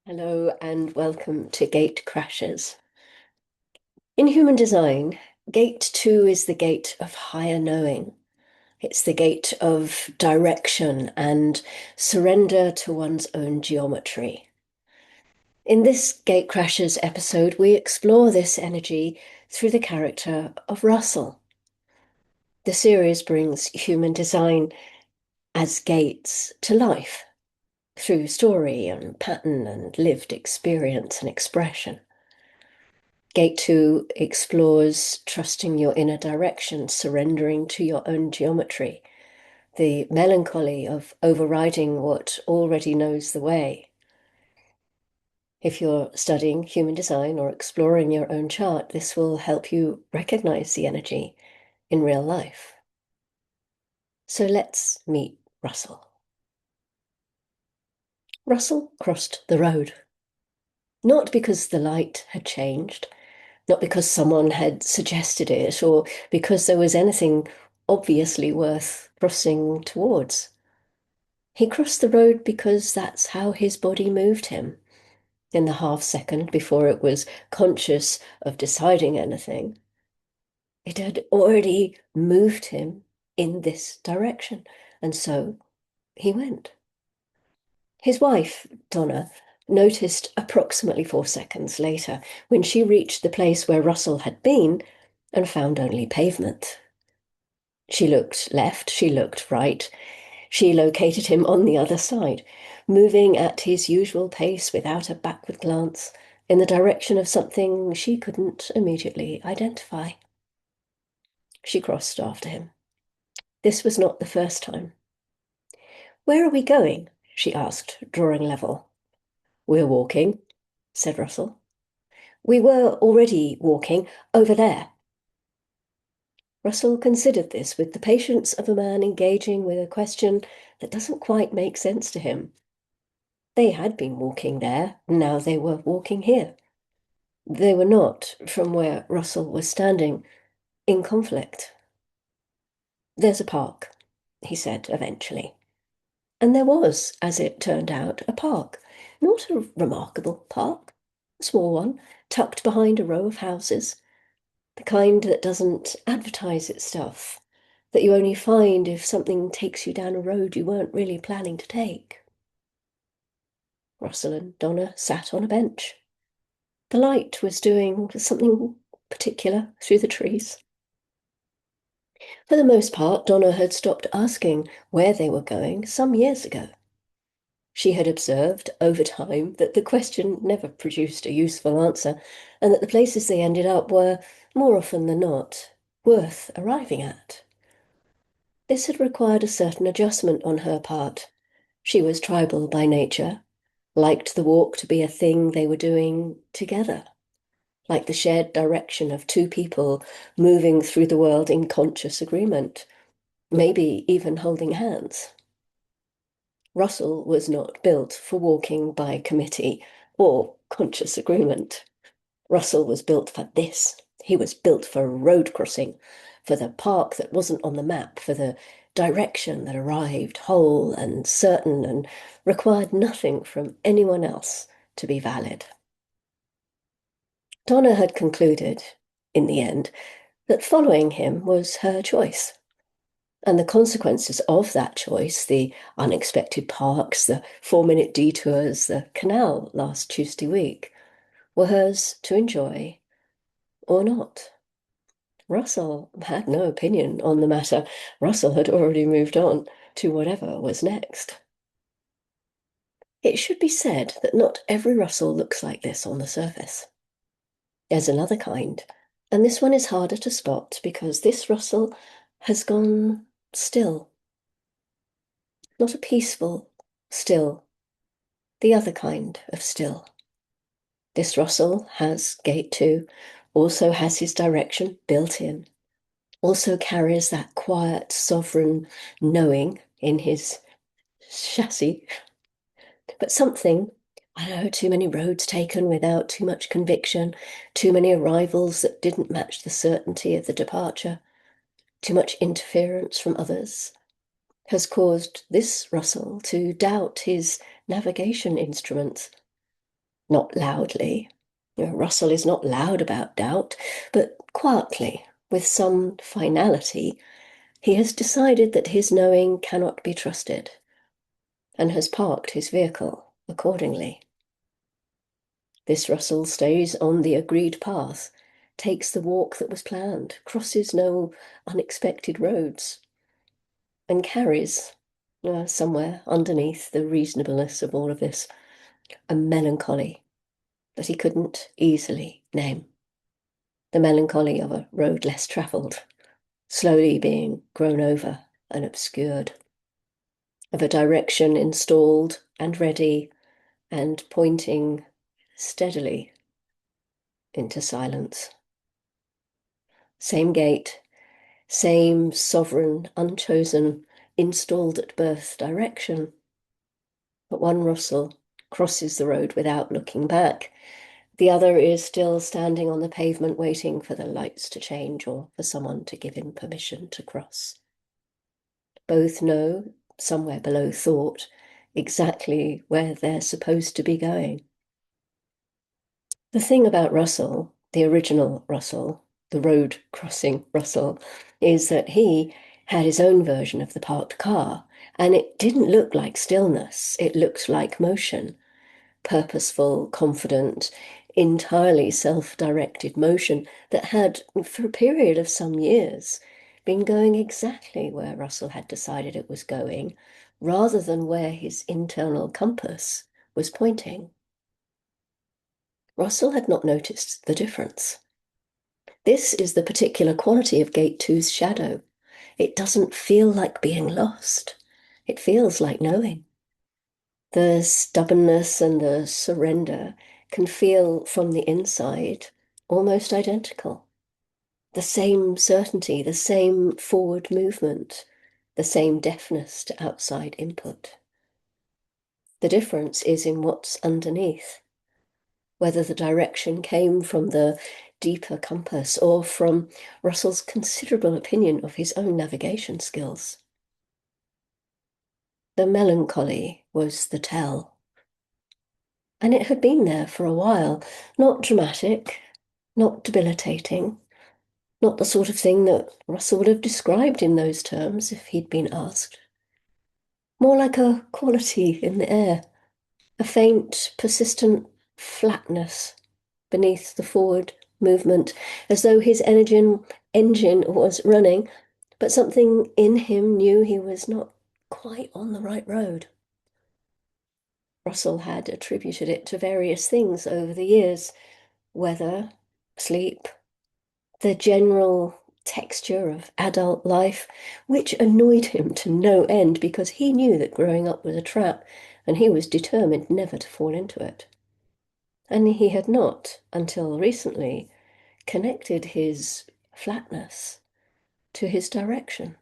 Hello and welcome to Gatecrashers. In human design, gate 2 is the gate of higher knowing. It's the gate of direction and surrender to one's own geometry. In this Gatecrashers episode, we explore this energy through the character of Russell. The series brings human design as gates to life through story and pattern and lived experience and expression. Gate 2 explores trusting your inner direction, surrendering to your own geometry, the melancholy of overriding what already knows the way. If you're studying human design or exploring your own chart, this will help you recognize the energy in real life. So let's meet Russell. Russell crossed the road, not because the light had changed, not because someone had suggested it or because there was anything obviously worth crossing towards. He crossed the road because that's how his body moved him. In the half second before it was conscious of deciding anything, it had already moved him in this direction, and so he went. His wife, Donna, noticed approximately 4 seconds later when she reached the place where Russell had been and found only pavement. She looked left, she looked right. She located him on the other side, moving at his usual pace without a backward glance in the direction of something she couldn't immediately identify. She crossed after him. This was not the first time. "Where are we going?" she asked, drawing level. "We're walking," said Russell. "We were already walking over there." Russell considered this with the patience of a man engaging with a question that doesn't quite make sense to him. They had been walking there, now they were walking here. They were not, from where Russell was standing, in conflict. "There's a park," he said eventually. And there was, as it turned out, a park. Not a remarkable park, a small one, tucked behind a row of houses. The kind that doesn't advertise its stuff, that you only find if something takes you down a road you weren't really planning to take. Russell and Donna sat on a bench. The light was doing something particular through the trees. For the most part, Donna had stopped asking where they were going some years ago. She had observed over time that the question never produced a useful answer, and that the places they ended up were, more often than not, worth arriving at. This had required a certain adjustment on her part. She was tribal by nature, liked the walk to be a thing they were doing together, like the shared direction of two people moving through the world in conscious agreement, maybe even holding hands. Russell was not built for walking by committee or conscious agreement. Russell was built for this. He was built for road crossing, for the park that wasn't on the map, for the direction that arrived whole and certain and required nothing from anyone else to be valid. Donna had concluded, in the end, that following him was her choice. And the consequences of that choice, the unexpected parks, the 4-minute detours, the canal last Tuesday week, were hers to enjoy or not. Russell had no opinion on the matter. Russell had already moved on to whatever was next. It should be said that not every Russell looks like this on the surface. There's another kind, and this one is harder to spot because this Russell has gone still. Not a peaceful still, the other kind of still. This Russell has gate 2, also has his direction built in, also carries that quiet, sovereign knowing in his chassis. But something, I don't know, too many roads taken without too much conviction, too many arrivals that didn't match the certainty of the departure, too much interference from others, has caused this Russell to doubt his navigation instruments, not loudly. Russell is not loud about doubt, but quietly, with some finality, he has decided that his knowing cannot be trusted and has parked his vehicle accordingly. This Russell stays on the agreed path, takes the walk that was planned, crosses no unexpected roads, and carries, somewhere underneath the reasonableness of all of this, a melancholy that he couldn't easily name. The melancholy of a road less travelled, slowly being grown over and obscured, of a direction installed and ready and pointing steadily into silence. Same gate, same sovereign, unchosen, installed at birth direction. But one Russell crosses the road without looking back. The other is still standing on the pavement waiting for the lights to change or for someone to give him permission to cross. Both know, somewhere below thought, exactly where they're supposed to be going. The thing about Russell, the original Russell, the road crossing Russell, is that he had his own version of the parked car, and it didn't look like stillness, it looked like motion, purposeful, confident, entirely self-directed motion that had, for a period of some years, been going exactly where Russell had decided it was going, rather than where his internal compass was pointing. Russell had not noticed the difference. This is the particular quality of Gate 2's shadow. It doesn't feel like being lost. It feels like knowing. The stubbornness and the surrender can feel from the inside almost identical. The same certainty, the same forward movement, the same deafness to outside input. The difference is in what's underneath, whether the direction came from the deeper compass or from Russell's considerable opinion of his own navigation skills. The melancholy was the tell. And it had been there for a while, not dramatic, not debilitating, not the sort of thing that Russell would have described in those terms if he'd been asked. More like a quality in the air, a faint, persistent flatness beneath the forward movement, as though his engine was running, but something in him knew he was not quite on the right road. Russell had attributed it to various things over the years: weather, sleep, the general texture of adult life, which annoyed him to no end because he knew that growing up was a trap and he was determined never to fall into it. And he had not, until recently, connected his flatness to his direction.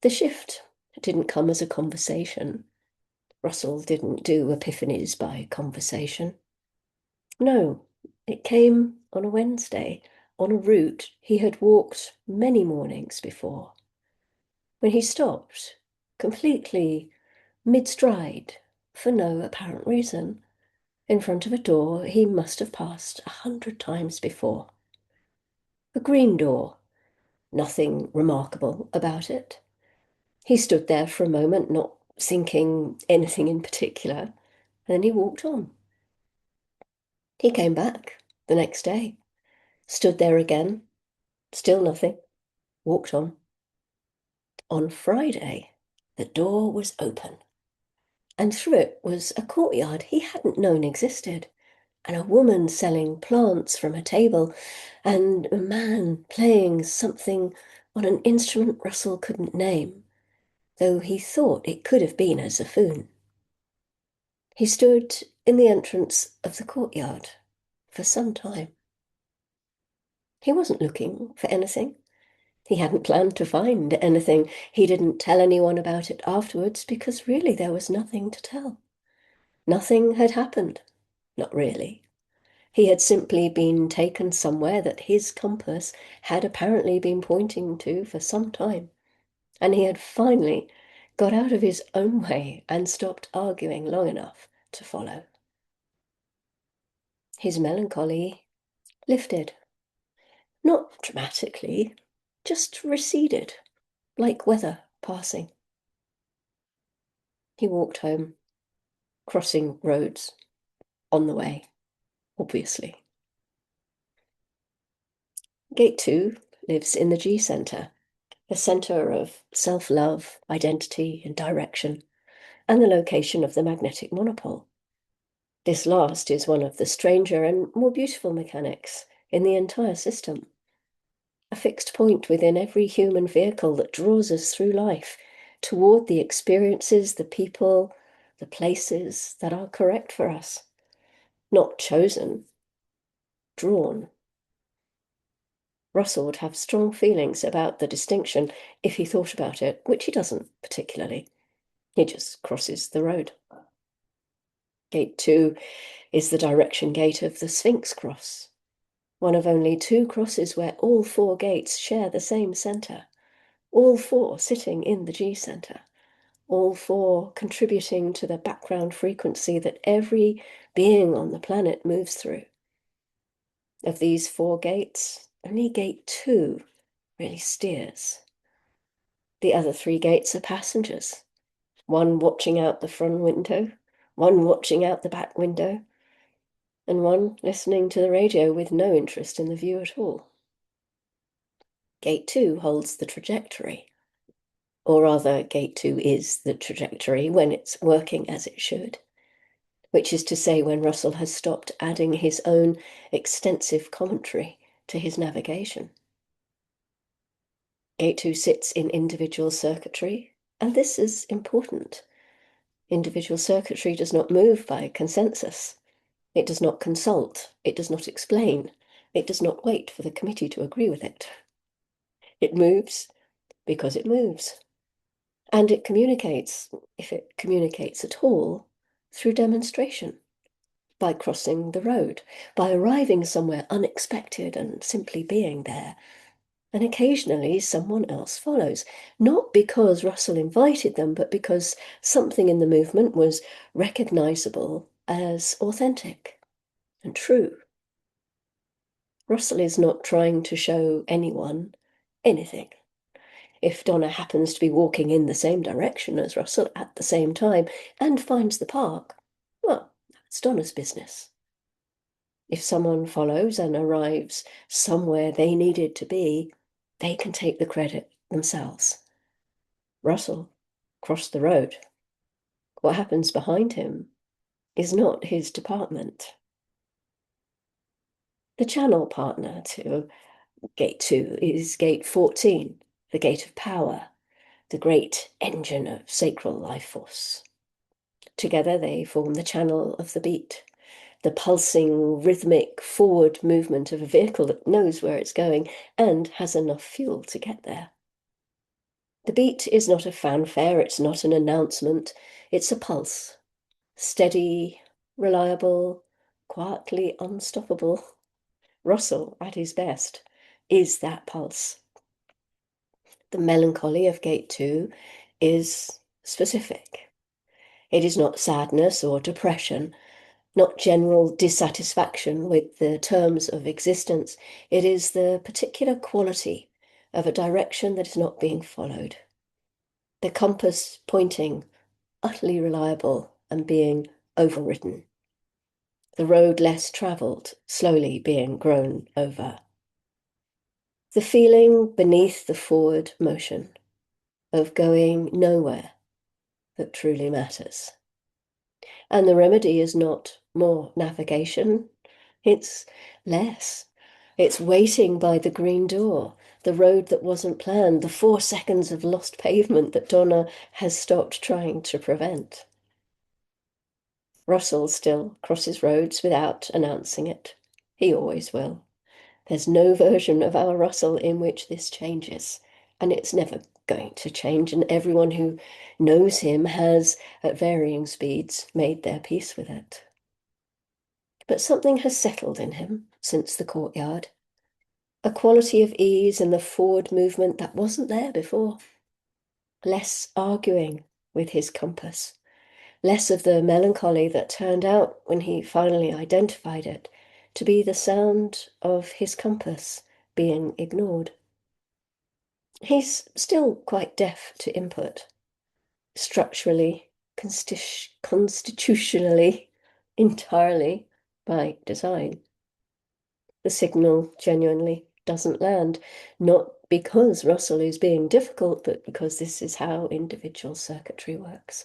The shift didn't come as a conversation. Russell didn't do epiphanies by conversation. No, it came on a Wednesday, on a route he had walked many mornings before, when he stopped, completely mid-stride, for no apparent reason, in front of a door he must have passed 100 times before. A green door, nothing remarkable about it. He stood there for a moment, not thinking anything in particular, and then he walked on. He came back the next day, stood there again, still nothing, walked on. On Friday, the door was open, and through it was a courtyard he hadn't known existed, and a woman selling plants from a table, and a man playing something on an instrument Russell couldn't name, though he thought it could have been a zithoon. He stood in the entrance of the courtyard for some time. He wasn't looking for anything. He hadn't planned to find anything. He didn't tell anyone about it afterwards because really there was nothing to tell. Nothing had happened. Not really. He had simply been taken somewhere that his compass had apparently been pointing to for some time, and he had finally got out of his own way and stopped arguing long enough to follow. His melancholy lifted, not dramatically, just receded, like weather passing. He walked home, crossing roads on the way, obviously. Gate 2 lives in the G center, the center of self-love, identity, and direction, and the location of the magnetic monopole. This last is one of the stranger and more beautiful mechanics in the entire system. A fixed point within every human vehicle that draws us through life toward the experiences, the people, the places that are correct for us. Not chosen, drawn. Russell would have strong feelings about the distinction if he thought about it, which he doesn't particularly. He just crosses the road. Gate 2 is the direction gate of the Sphinx Cross, one of only 2 crosses where all 4 gates share the same center, all 4 sitting in the G center, all 4 contributing to the background frequency that every being on the planet moves through. Of these 4 gates, only gate 2 really steers. The other 3 gates are passengers, one watching out the front window, one watching out the back window, and one listening to the radio with no interest in the view at all. Gate 2 holds the trajectory, or rather, Gate 2 is the trajectory when it's working as it should, which is to say when Russell has stopped adding his own extensive commentary to his navigation. Gate 2 sits in individual circuitry, and this is important. Individual circuitry does not move by consensus. It does not consult. It does not explain. It does not wait for the committee to agree with it. It moves because it moves. And it communicates, if it communicates at all, through demonstration, by crossing the road, by arriving somewhere unexpected and simply being there. And occasionally someone else follows, not because Russell invited them, but because something in the movement was recognizable as authentic and true. Russell is not trying to show anyone anything. If Donna happens to be walking in the same direction as Russell at the same time and finds the park, well, that's Donna's business. If someone follows and arrives somewhere they needed to be, they can take the credit themselves. Russell crossed the road. What happens behind him is not his department. The channel partner to Gate 2 is Gate 14, the gate of power, the great engine of sacral life force. Together they form the channel of the beat, the pulsing, rhythmic forward movement of a vehicle that knows where it's going and has enough fuel to get there. The beat is not a fanfare, it's not an announcement, it's a pulse. Steady, reliable, quietly unstoppable. Russell, at his best, is that pulse. The melancholy of Gate 2 is specific. It is not sadness or depression, not general dissatisfaction with the terms of existence. It is the particular quality of a direction that is not being followed. The compass pointing, utterly reliable and being overridden. The road less travelled, slowly being grown over. The feeling beneath the forward motion of going nowhere that truly matters. And the remedy is not more navigation, it's less. It's waiting by the green door, the road that wasn't planned, the 4 seconds of lost pavement that Donna has stopped trying to prevent. Russell still crosses roads without announcing it. He always will. There's no version of our Russell in which this changes, and it's never going to change, and everyone who knows him has, at varying speeds, made their peace with it. But something has settled in him since the courtyard, a quality of ease in the forward movement that wasn't there before. Less arguing with his compass, less of the melancholy that turned out when he finally identified it, to be the sound of his compass being ignored. He's still quite deaf to input, structurally, constitutionally, entirely by design. The signal genuinely doesn't land, not because Russell is being difficult, but because this is how individual circuitry works.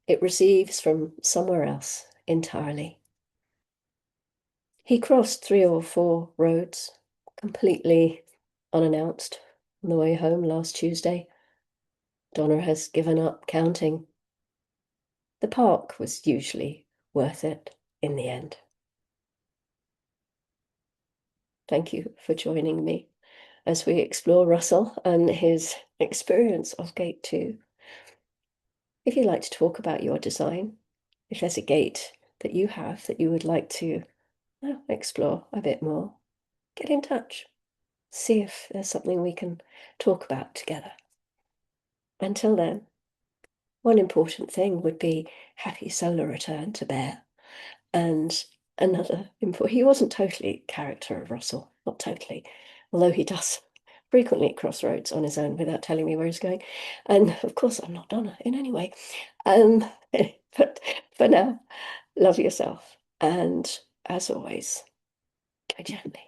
It receives from somewhere else entirely. He crossed 3 or 4 roads completely unannounced on the way home last Tuesday. Donna has given up counting. The park was usually worth it in the end. Thank you for joining me as we explore Russell and his experience of Gate 2. If you'd like to talk about your design, if there's a gate that you have that you would like to explore a bit more, get in touch. See if there's something we can talk about together. Until then, one important thing would be happy solar return to Bear. And another important, he wasn't totally character of Russell, not totally, although he does frequently cross roads on his own without telling me where he's going. And of course, I'm not Donna in any way. But for now, love yourself. And as always, go gently.